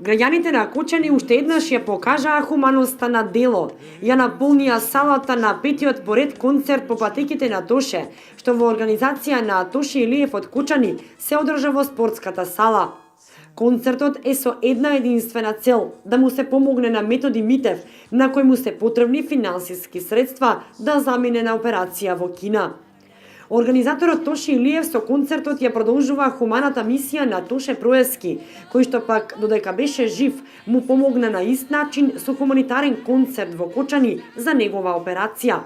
Граѓаните на Кочани уште еднаш ја покажаа хуманоста на дело. Ја наполнија салата на петиот поред концерт по патеките на Тоше, што во организација на Тоше Илиев од Кочани се одржа во спортската сала. Концертот е со една единствена цел – да му се помогне на Методи Митев, на кој му се потребни финансиски средства да замине на операција во Кина. Организаторот Тоше Илиев со концертот ја продолжува хуманата мисија на Тоше Проески, кој што пак, додека беше жив, му помогна на ист начин со хуманитарен концерт во Кочани за негова операција.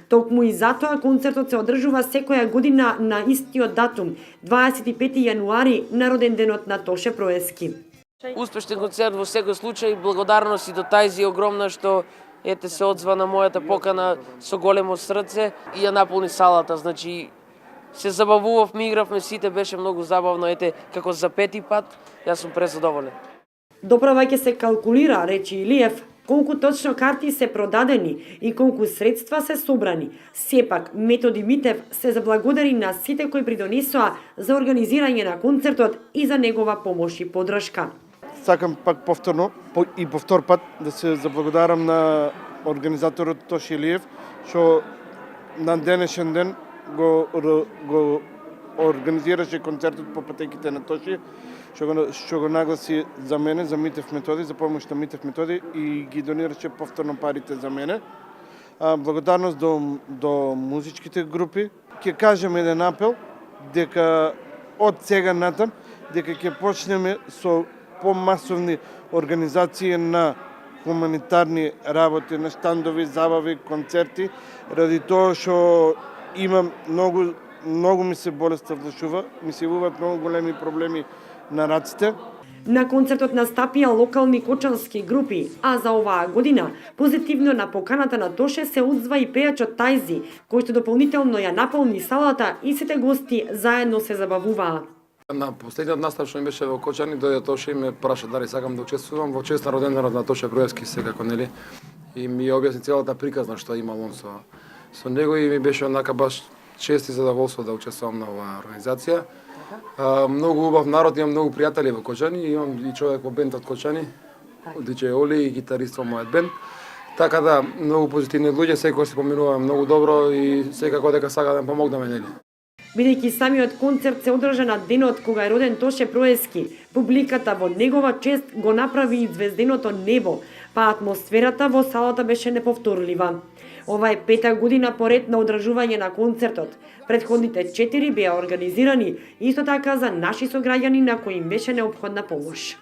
Токму и затоа концертот се одржува секоја година на истиот датум, 25 јануари, на роденденот на Тоше Проески. Успешен концерт во секој случај, благодарност и до тајзи огромна што ете се одзва на мојата покана со големо срце и ја наполни салата. Значи, се забавувавме, игравме сите, беше многу забавно, ете, како за пети пат, јас сум презадоволен. Доправа ќе се калкулира, речи Илиев, колку точно карти се продадени и колку средства се собрани. Сепак, Методи Митев се заблагодари на сите кои придонесоа за организирање на концертот и за негова помош и поддршка. Сакам пак повторно и повтор пат да се заблагодарам на организаторот Тоше Илиев, што на денешен ден го организираше концертот по патеките на Тоше, што го нагласи за мене, за Митев Методи, за помош на Митев Методи и ги донираше повторно парите за мене. Благодарност до музичките групи. Ќе кажем еден апел дека од сега натам дека ќе почнеме со помасовни организации на хуманитарни работи, на штандови, забави, концерти, ради тоа што имам многу ми се болеста влашува, ми се јавуваат многу големи проблеми на раците. На концертот настапија локални кочански групи, а за оваа година позитивно на поканата на Тоше се одзва и пејачот Тајзи, кој што дополнително ја наполни салата и сите гости заедно се забавуваа. На последниот настап што ми беше во Кочани, дојде Тоше и ме праша дали сакам да учествувам во чест на роденденот на Тоше Проевски, секако, нели? И ми објасни целата приказна што имал он со него и ми беше онака баш чест и задоволство да учествувам на оваа организација. Многу убав народ, имам многу пријатели во Кочани, имам и човек во бендот Кочани, DJ Оли и гитарист во мојот бенд. Така да, многу позитивни луѓе, секој се поминува многу добро и секако дека сака да помогнеме, нели? Бидејќи самиот концерт се одржа на денот кога е роден Тоше Проески, публиката во негова чест го направи и звезденото небо, па атмосферата во салата беше неповторлива. Ова е пета година поред на одржување на концертот. Претходните 4 беа организирани, исто така за наши сограѓани на кои им беше неопходна помош.